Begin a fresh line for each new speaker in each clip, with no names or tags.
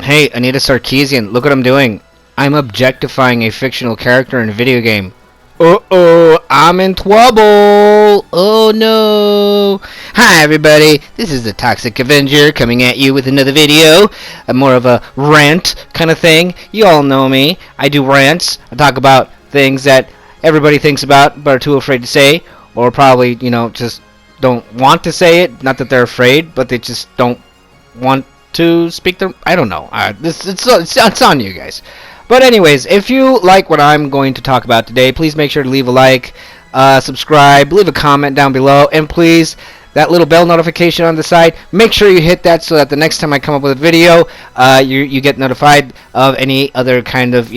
Hey, Anita Sarkeesian, look what I'm doing. I'm objectifying a fictional character in a video game. Uh-oh, I'm in trouble. Oh no. Hi everybody, this is the Toxic Avenger coming at you with another video. More of a rant kind of thing. You all know me. I do rants. I talk about things that everybody thinks about but are too afraid to say, or probably, just don't want to say it. Not that they're afraid, but they just don't want to speak them. I don't know. It's on you guys. But anyways, if you like what I'm going to talk about today, please make sure to leave a like, subscribe, leave a comment down below, and please, that little bell notification on the side, make sure you hit that so that the next time I come up with a video, you get notified of any other kind of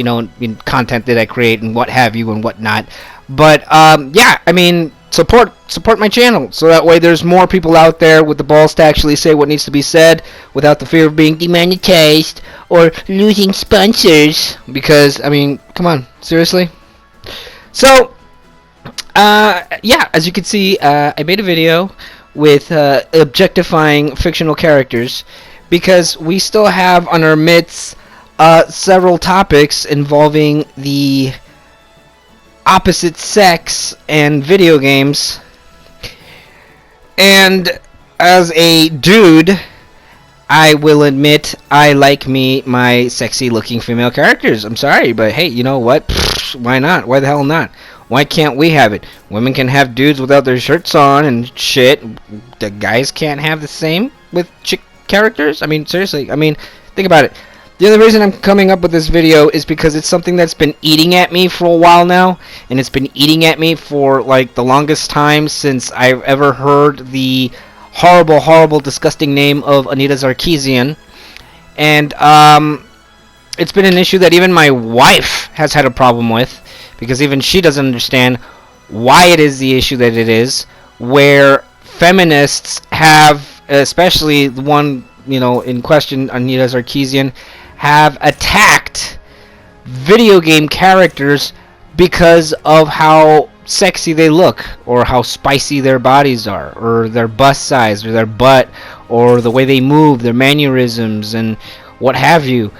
content that I create and what have you and whatnot. But yeah, I mean, support my channel so that way there's more people out there with the balls to actually say what needs to be said without the fear of being demonetized or losing sponsors. Because I mean, come on, seriously. So yeah, as you can see, I made a video with objectifying fictional characters because we still have on our midst several topics involving the opposite sex and video games. And as a dude, I will admit I like my sexy looking female characters. I'm sorry, but hey, you know what? Why not? Why the hell not? Why can't we have it? Women can have dudes without their shirts on and shit. The guys can't have the same with chick characters? I mean, seriously. I mean, think about it. The only reason I'm coming up with this video is because it's something that's been eating at me for a while now, and it's been eating at me for like the longest time since I've ever heard the horrible, horrible, disgusting name of Anita Sarkeesian. And it's been an issue that even my wife has had a problem with, because even she doesn't understand why it is the issue that it is, where feminists have, especially the one in question, Anita Sarkeesian, have attacked video game characters because of how sexy they look, or how spicy their bodies are, or their bust size, or their butt, or the way they move, their mannerisms, and what have you.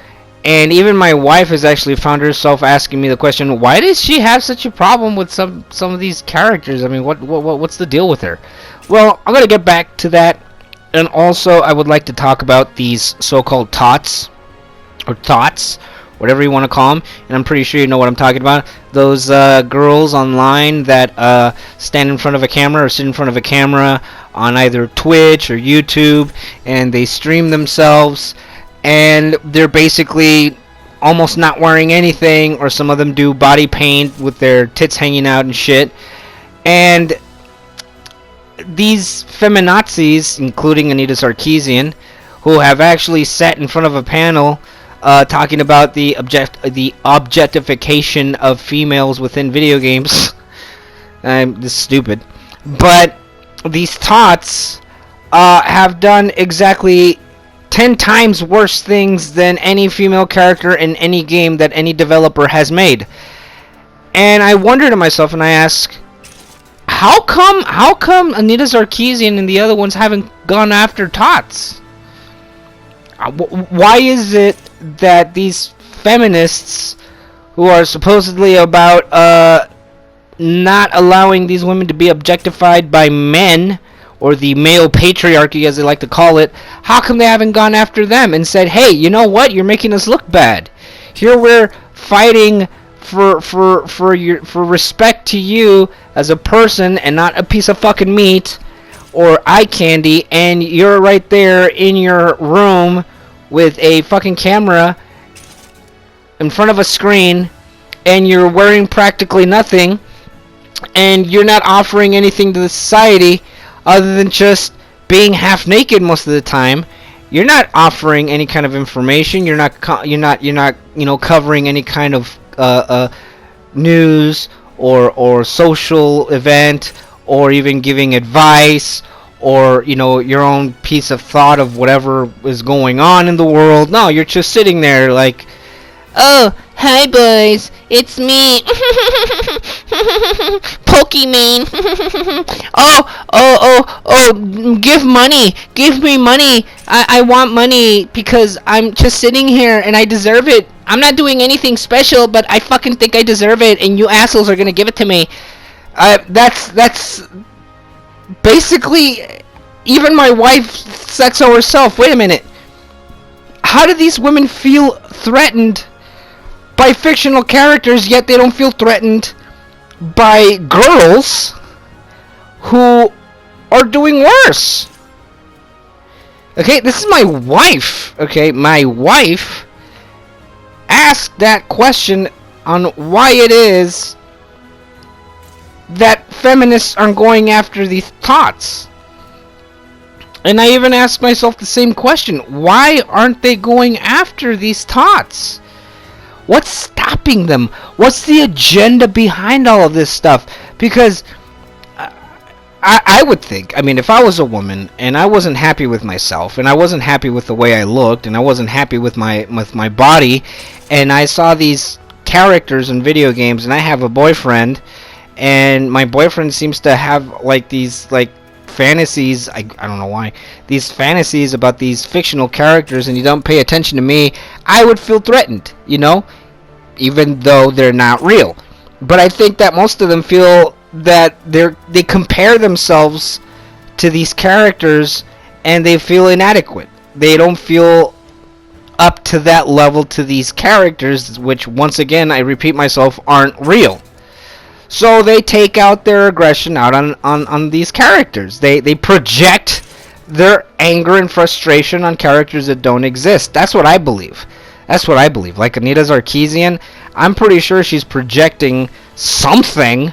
And even my wife has actually found herself asking me the question, why does she have such a problem with some of these characters? I mean, what's the deal with her? Well, I'm gonna get back to that. And also, I would like to talk about these so-called THOTs, or THOTs, whatever you want to call them. And I'm pretty sure you know what I'm talking about. Those girls online that stand in front of a camera or sit in front of a camera on either Twitch or YouTube, and they stream themselves, and they're basically almost not wearing anything, or some of them do body paint with their tits hanging out and shit. And these feminazis, including Anita Sarkeesian, who have actually sat in front of a panel talking about the objectification of females within video games. This is stupid. But these THOTs have done exactly 10 times worse things than any female character in any game that any developer has made. And I wonder to myself, and I ask, How come Anita Sarkeesian and the other ones haven't gone after THOTs? Why is it that these feminists, who are supposedly about not allowing these women to be objectified by men, or the male patriarchy as they like to call it, how come they haven't gone after them and said, hey, you know what, you're making us look bad. Here we're fighting for respect to you as a person and not a piece of fucking meat or eye candy, and you're right there in your room with a fucking camera in front of a screen, and you're wearing practically nothing, and you're not offering anything to the society other than just being half naked most of the time. You're not offering any kind of information. You're not covering any kind of news or social event, or even giving advice, or your own piece of thought of whatever is going on in the world. No, you're just sitting there like Oh, hi boys, it's me, Pokemon. Give me money. I want money because I'm just sitting here and I deserve it. I'm not doing anything special, but I fucking think I deserve it, and you assholes are gonna give it to me. That's basically even my wife said so herself. Wait a minute. How do these women feel threatened by fictional characters, yet they don't feel threatened by girls who are doing worse? Okay, this is my wife. Okay, my wife asked that question on why it is that feminists are going after these THOTs. And I even asked myself the same question. Why aren't they going after these THOTs? What's stopping them? What's the agenda behind all of this stuff? Because I would think, I mean, if I was a woman and I wasn't happy with myself and I wasn't happy with the way I looked and I wasn't happy with my body, and I saw these characters in video games and I have a boyfriend and my boyfriend seems to have like these like fantasies, I don't know why, these fantasies about these fictional characters, and you don't pay attention to me, I would feel threatened, you know, even though they're not real. But I think that most of them feel that they compare themselves to these characters and they feel inadequate. They don't feel up to that level to these characters, which once again, I repeat myself, aren't real. So they take out their aggression out on these characters. They project their anger and frustration on characters that don't exist. That's what I believe. That's what I believe. Like Anita Sarkeesian, I'm pretty sure she's projecting something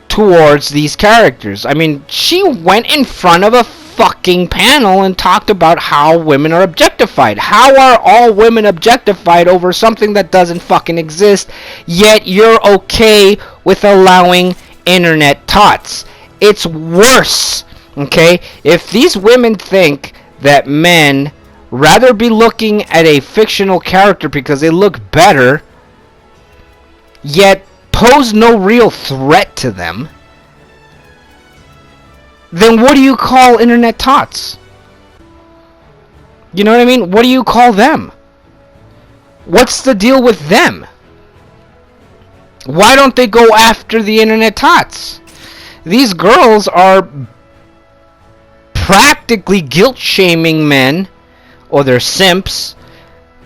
towards these characters. I mean, she went in front of a fucking panel and talked about how women are objectified. How are all women objectified over something that doesn't fucking exist, yet you're okay with allowing internet THOTs? It's worse, okay? If these women think that men rather be looking at a fictional character because they look better, yet pose no real threat to them, then what do you call internet THOTs? You know what I mean? What do you call them? What's the deal with them? Why don't they go after the internet THOTs? These girls are practically guilt-shaming men, or they're simps,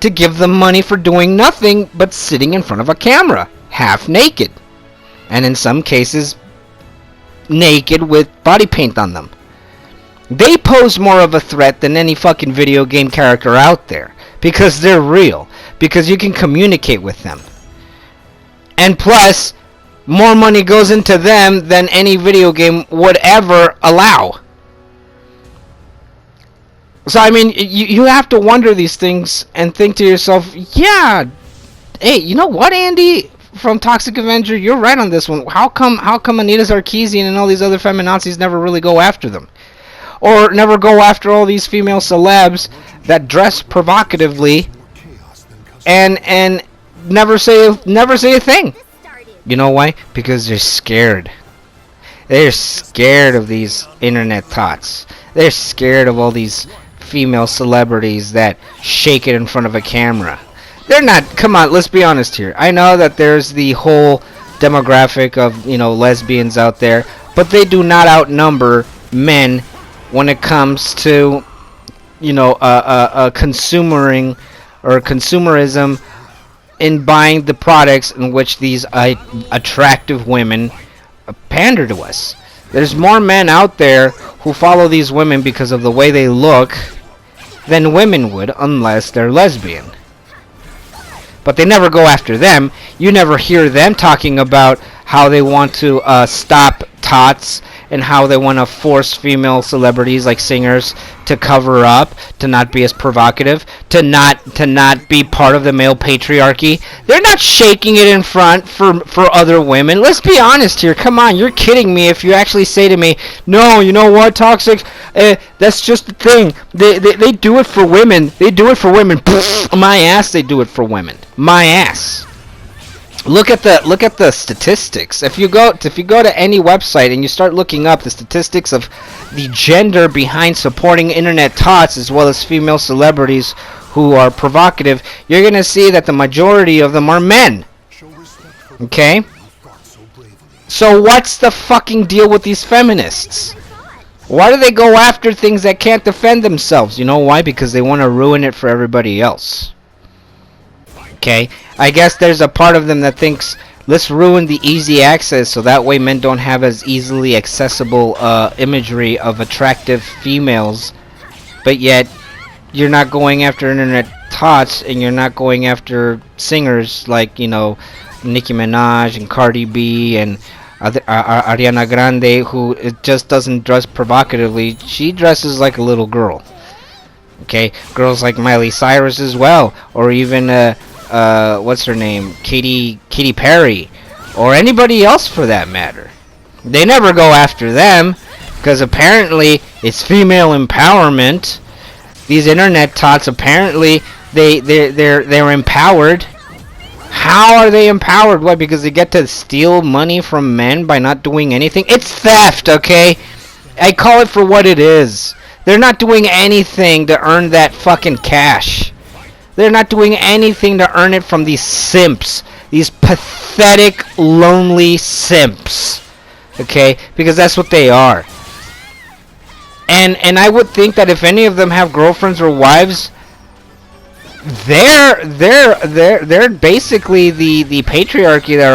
to give them money for doing nothing but sitting in front of a camera, half naked. And in some cases, naked with body paint on them. They pose more of a threat than any fucking video game character out there, because they're real, because you can communicate with them. And plus, more money goes into them than any video game would ever allow. So I mean, you have to wonder these things and think to yourself, yeah, hey, you know what, Andy from Toxic Avenger, you're right on this one. How come Anita Sarkeesian and all these other feminazis never really go after them? Or never go after all these female celebs that dress provocatively and never say a thing? You know why? Because they're scared. They're scared of these internet THOTs. They're scared of all these female celebrities that shake it in front of a camera. They're not, come on, let's be honest here. I know that there's the whole demographic of, you know, lesbians out there, but they do not outnumber men when it comes to, you know, consumering or consumerism in buying the products in which these attractive women pander to us. There's more men out there who follow these women because of the way they look than women would, unless they're lesbian. But they never go after them. You never hear them talking about how they want to stop THOTs and how they want to force female celebrities like singers to cover up, to not be as provocative, to not be part of the male patriarchy. They're not shaking it in front for other women. Let's be honest here. Come on, you're kidding me if you actually say to me, no, you know what, Toxic, that's just the thing. They do it for women. They do it for women. Pfft, my ass, they do it for women. my ass. Look at the statistics. If you go to any website and you start looking up the statistics of the gender behind supporting internet tots as well as female celebrities who are provocative, you're going to see that the majority of them are men. Okay? So what's the fucking deal with these feminists? Why do they go after things that can't defend themselves? You know why? Because they want to ruin it for everybody else. Okay? I guess there's a part of them that thinks, let's ruin the easy access so that way men don't have as easily accessible imagery of attractive females, but yet you're not going after internet tots and you're not going after singers like, you know, Nicki Minaj and Cardi B and Ariana Grande, who it just doesn't dress provocatively. She dresses like a little girl. Okay? Girls like Miley Cyrus as well, or even what's her name, Katy Perry, or anybody else for that matter. They never go after them because apparently it's female empowerment. These internet tots, apparently they're empowered. How are they empowered? Why? Because they get to steal money from men by not doing anything? It's theft, okay? I call it for what it is. They're not doing anything to earn that fucking cash. They're not doing anything to earn it from these simps. These pathetic, lonely simps. Okay? Because that's what they are. And I would think that if any of them have girlfriends or wives, they're basically the patriarchy that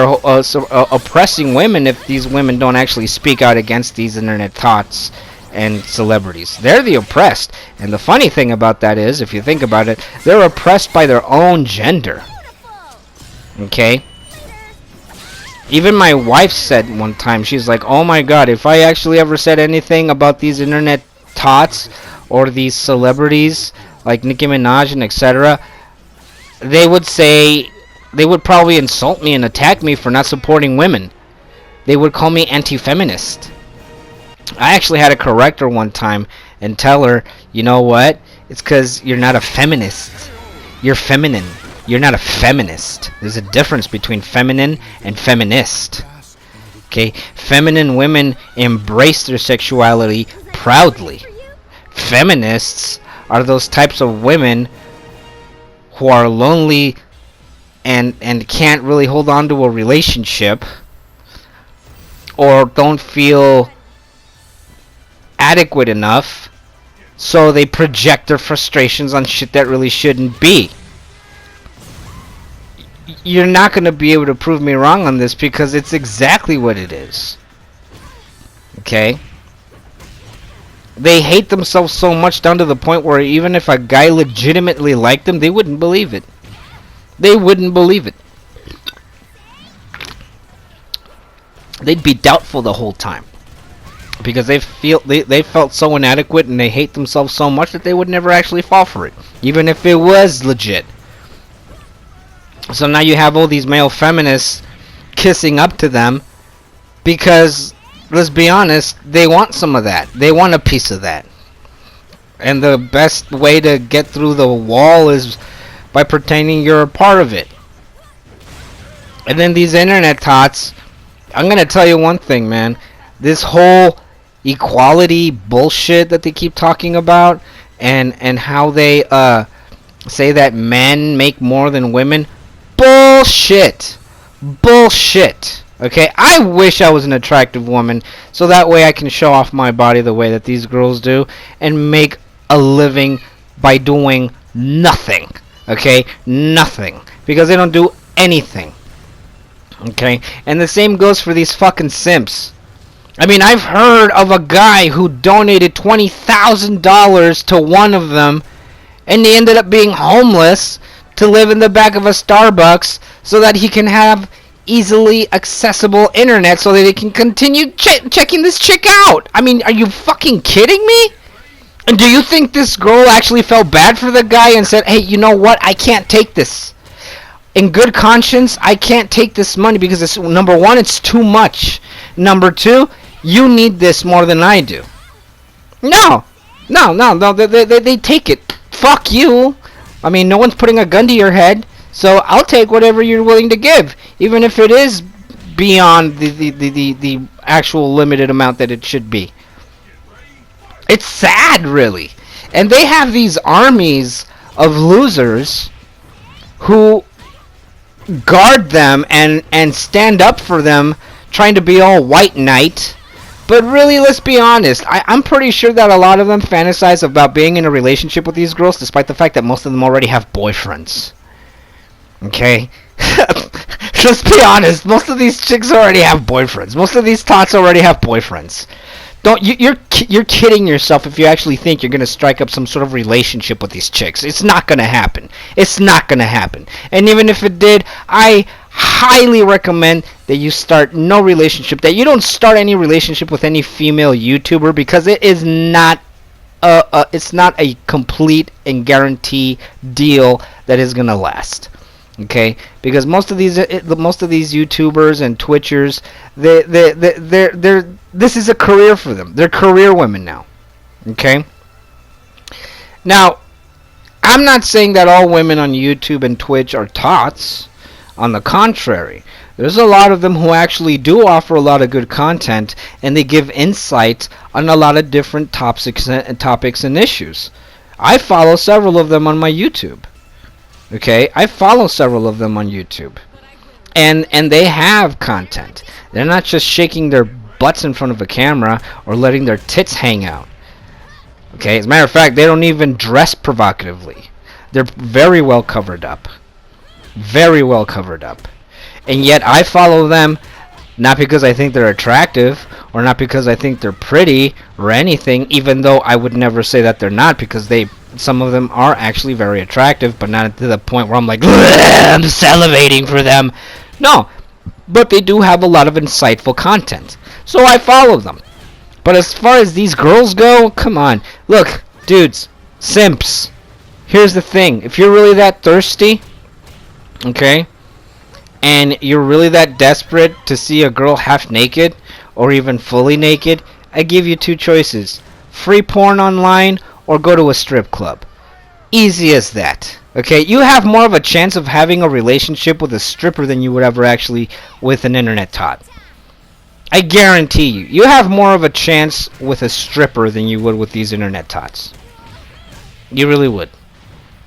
are oppressing women if these women don't actually speak out against these internet tots and celebrities. They're the oppressed. And the funny thing about that is, if you think about it, they're oppressed by their own gender. Okay? Even my wife said one time, she's like, oh my god, if I actually ever said anything about these internet tots or these celebrities like Nicki Minaj and etc., they would probably insult me and attack me for not supporting women. They would call me anti-feminist. I actually had to correct her one time and tell her, you know what? It's because you're not a feminist. You're feminine. You're not a feminist. There's a difference between feminine and feminist. Okay? Feminine women embrace their sexuality proudly. Feminists are those types of women who are lonely and can't really hold on to a relationship or don't feel adequate enough, so they project their frustrations on shit that really shouldn't be. You're not going to be able to prove me wrong on this because it's exactly what it is. Okay? They hate themselves so much down to the point where even if a guy legitimately liked them, they wouldn't believe it. They wouldn't believe it. They'd be doubtful the whole time. Because they felt so inadequate and they hate themselves so much that they would never actually fall for it, even if it was legit. So now you have all these male feminists kissing up to them because, let's be honest, they want some of that. They want a piece of that. And the best way to get through the wall is by pretending you're a part of it. And then these internet tots, I'm going to tell you one thing, man. This whole equality bullshit that they keep talking about and how they say that men make more than women, bullshit. Okay, I wish I was an attractive woman so that way I can show off my body the way that these girls do and make a living by doing nothing. Okay, nothing, because they don't do anything. Okay, and the same goes for these fucking simps. I mean, I've heard of a guy who donated $20,000 to one of them, and he ended up being homeless to live in the back of a Starbucks so that he can have easily accessible internet so that he can continue checking this chick out. I mean, are you fucking kidding me? And do you think this girl actually felt bad for the guy and said, hey, you know what? I can't take this. In good conscience, I can't take this money because, it's, number one, it's too much. Number two, you need this more than I do. No, they take it. Fuck you. I mean, no one's putting a gun to your head, So I'll take whatever you're willing to give, even if it is beyond the actual limited amount that it should be. It's sad, really. And they have these armies of losers who guard them and stand up for them, trying to be all white knight. But really, let's be honest. I'm pretty sure that a lot of them fantasize about being in a relationship with these girls, despite the fact that most of them already have boyfriends. Okay? Let's be honest. Most of these chicks already have boyfriends. Most of these tots already have boyfriends. You're kidding yourself if you actually think you're gonna strike up some sort of relationship with these chicks. It's not gonna happen. It's not gonna happen. And even if it did, I highly recommend that you start no relationship. That you don't start any relationship with any female YouTuber, because it is not it's not a complete and guarantee deal that is gonna last. Okay, because most of these YouTubers and Twitchers, they're this is a career for them. They're career women now. Okay. Now, I'm not saying that all women on YouTube and Twitch are tots. On the contrary, there's a lot of them who actually do offer a lot of good content, and they give insight on a lot of different topics and issues. I follow several of them on my YouTube. Okay, I follow several of them on YouTube, and they have content. They're not just shaking their butts in front of a camera or letting their tits hang out. Okay, as a matter of fact, they don't even dress provocatively. They're very well covered up. Very well covered up. And yet I follow them not because I think they're attractive or not because I think they're pretty or anything, even though I would never say that they're not, because some of them are actually very attractive, but not to the point where I'm like, I'm salivating for them. No, but they do have a lot of insightful content, so I follow them. But as far as these girls go, come on. Look, dudes, simps, here's the thing. If you're really that thirsty, okay, and you're really that desperate to see a girl half naked or even fully naked, I give you two choices: free porn online or go to a strip club. Easy as that. Okay, you have more of a chance of having a relationship with a stripper than you would ever actually with an internet tot. I guarantee you. You have more of a chance with a stripper than you would with these internet tots. You really would.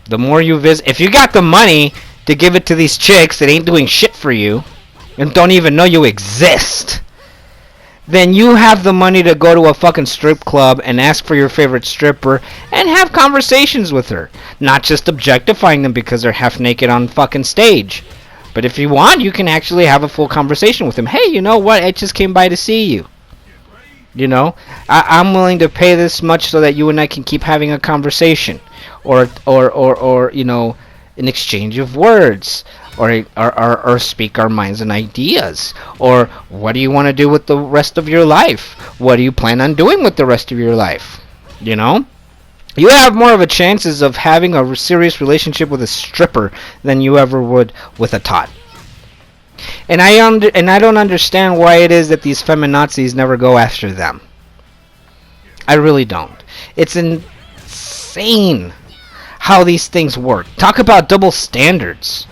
The more you visit, if you got the money to give it to these chicks that ain't doing shit for you and don't even know you exist, then you have the money to go to a fucking strip club and ask for your favorite stripper and have conversations with her. Not just objectifying them because they're half naked on fucking stage. But if you want, you can actually have a full conversation with them. Hey, you know what? I just came by to see you. You know, I'm willing to pay this much so that you and I can keep having a conversation, or you know, an exchange of words, or speak our minds and ideas, or what do you want to do with the rest of your life? What do you plan on doing with the rest of your life? You know, you have more of a chances of having a serious relationship with a stripper than you ever would with a tot. And I don't understand why it is that these feminazis never go after them. I really don't. It's insane how these things work. Talk about double standards.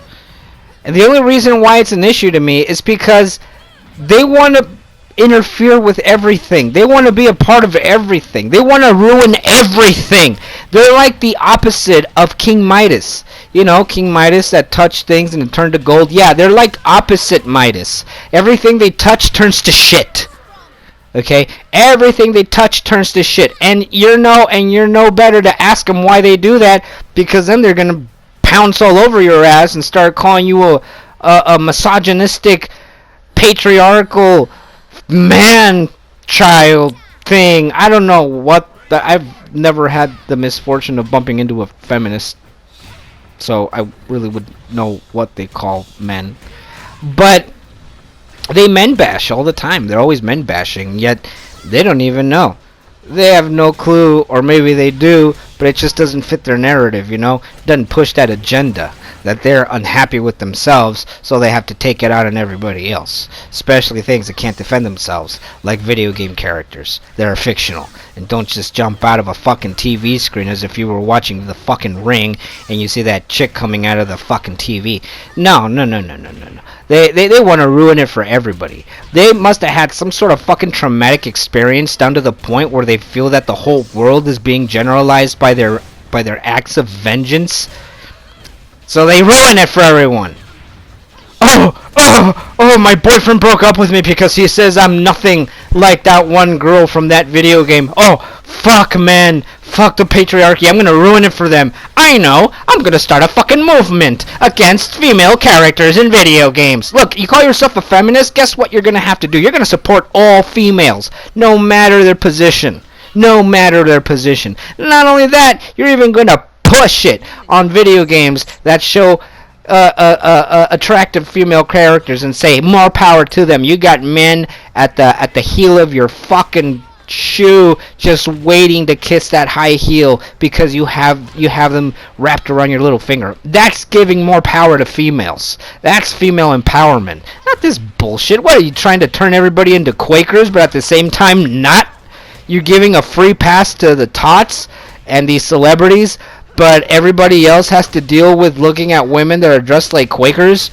And the only reason why it's an issue to me is because they want to interfere with everything. They want to be a part of everything. They want to ruin everything. They're like the opposite of King Midas. You know, King Midas that touched things and it turned to gold. Yeah, they're like opposite Midas. Everything they touch turns to shit. Okay? Everything they touch turns to shit. And you're no better to ask them why they do that, because then they're going to pounce all over your ass and start calling you a misogynistic, patriarchal man-child thing. I don't know what I've never had the misfortune of bumping into a feminist, so I really would know what they call men. But they men bash all the time. They're always men bashing, yet they don't even know. They have no clue, or maybe they do, but it just doesn't fit their narrative, you know? It doesn't push that agenda that they're unhappy with themselves, so they have to take it out on everybody else. Especially things that can't defend themselves, like video game characters that are fictional. and don't just jump out of a fucking TV screen as if you were watching The fucking Ring and you see that chick coming out of the fucking TV. No. They want to ruin it for everybody. They must have had some sort of fucking traumatic experience down to the point where they feel that the whole world is being generalized by their acts of vengeance. So they ruin it for everyone. Oh, my boyfriend broke up with me because he says I'm nothing like that one girl from that video game. Oh, fuck, man. Fuck the patriarchy. I'm gonna ruin it for them. I know. I'm gonna start a fucking movement against female characters in video games. Look, you call yourself a feminist? Guess what you're gonna have to do? You're gonna support all females, no matter their position. No matter their position. Not only that, you're even gonna push it on video games that show attractive female characters and say more power to them. You got men at the heel of your fucking shoe just waiting to kiss that high heel because you have them wrapped around your little finger. That's giving more power to females. That's female empowerment. Not this bullshit. What are you trying to turn everybody into Quakers, but at the same time not? You're giving a free pass to the THOTs and these celebrities, but everybody else has to deal with looking at women that are dressed like Quakers,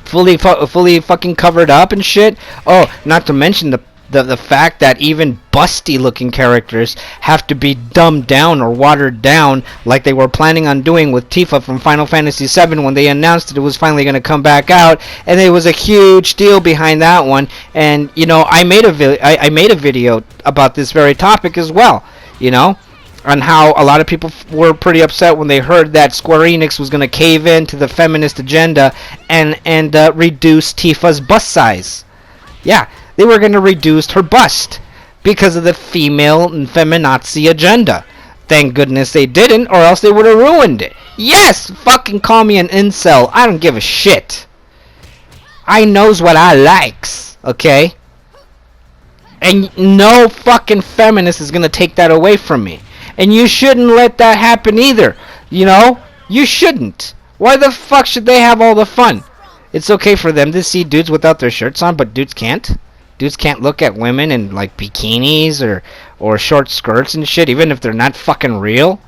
fully fucking covered up and shit. Oh, not to mention the fact that even busty looking characters have to be dumbed down or watered down like they were planning on doing with Tifa from Final Fantasy VII when they announced that it was finally going to come back out, and there was a huge deal behind that one. And you know, I made a video about this very topic as well, you know, on how a lot of people were pretty upset when they heard that Square Enix was going to cave in to the feminist agenda and reduce Tifa's bust size. Yeah, they were going to reduce her bust because of the female and feminazi agenda. Thank goodness they didn't, or else they would have ruined it. Yes, fucking call me an incel. I don't give a shit. I knows what I likes, okay? And no fucking feminist is going to take that away from me. And you shouldn't let that happen either. You know? You shouldn't. Why the fuck should they have all the fun? It's okay for them to see dudes without their shirts on, but dudes can't? Dudes can't look at women in, like, bikinis or short skirts and shit, even if they're not fucking real?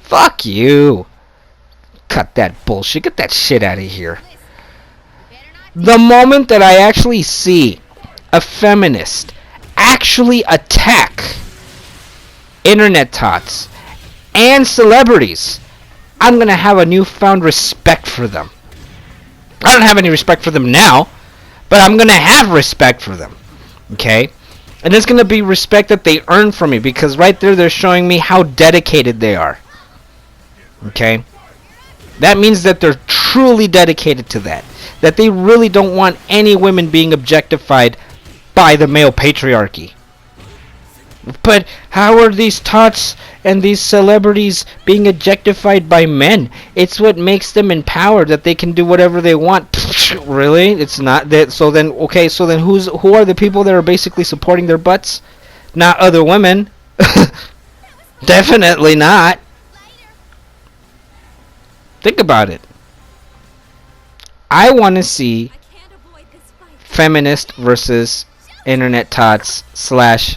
Fuck you. Cut that bullshit. Get that shit out of here. The moment that I actually see a feminist actually attack internet tots and celebrities, I'm gonna have a newfound respect for them. I don't have any respect for them now, but I'm gonna have respect for them, okay? And it's gonna be respect that they earn from me, because right there they're showing me how dedicated they are, okay? That means that they're truly dedicated to that they really don't want any women being objectified by the male patriarchy. But how are these tots and these celebrities being objectified by men? It's what makes them empowered, that they can do whatever they want. Really? It's not that. So then, okay, so then who are the people that are basically supporting their butts? Not other women. Definitely not. Think about it. I want to see feminist versus internet tots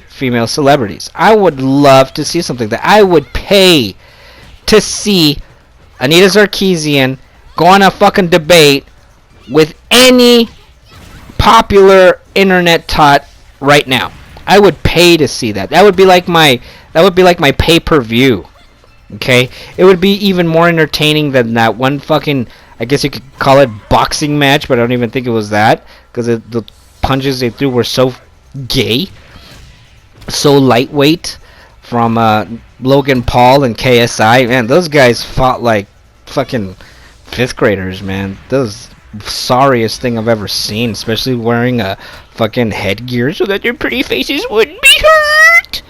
/ female celebrities. I would love to see something that I would pay to see Anita Sarkeesian go on a fucking debate with any popular internet tot right now. I would pay to see that. That would be like my pay-per-view. Okay? It would be even more entertaining than that one fucking, I guess you could call it boxing match, but I don't even think it was that, because the punches they threw were so gay, so lightweight, from Logan Paul and KSI. Man, those guys fought like fucking 5th graders, man. Those sorriest thing I've ever seen, especially wearing a fucking headgear so that their pretty faces wouldn't be hurt.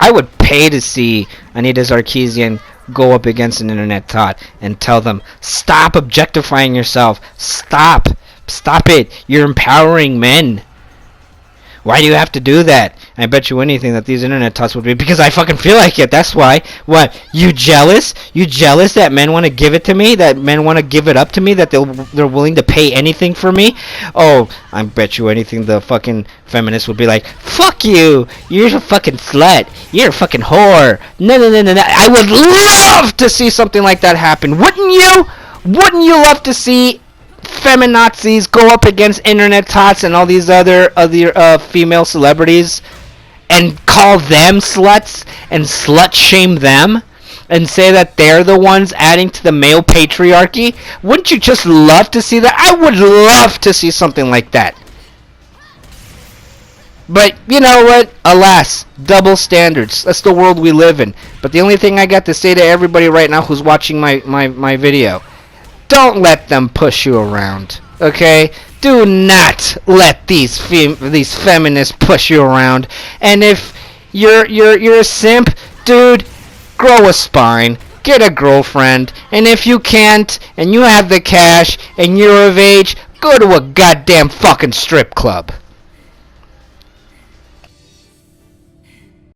I would pay to see Anita Sarkeesian go up against an internet tot and tell them, stop objectifying yourself. Stop it. You're empowering men. Why do you have to do that? I bet you anything that these internet tots would be, because I fucking feel like it. That's why. What? You jealous? You jealous that men want to give it to me? That men want to give it up to me? That they're willing to pay anything for me? Oh, I bet you anything the fucking feminists would be like, fuck you! You're a fucking slut. You're a fucking whore. No. I would love to see something like that happen. Wouldn't you? Wouldn't you love to see feminazis go up against internet tots and all these other female celebrities and call them sluts and slut shame them and say that they're the ones adding to the male patriarchy? Wouldn't you just love to see that? I would love to see something like that. But you know what? Alas, double standards. That's the world we live in. But the only thing I got to say to everybody right now who's watching my video, don't let them push you around, okay? Do not let these feminists push you around. And if you're a simp, dude, grow a spine, get a girlfriend, and if you can't, and you have the cash, and you're of age, go to a goddamn fucking strip club.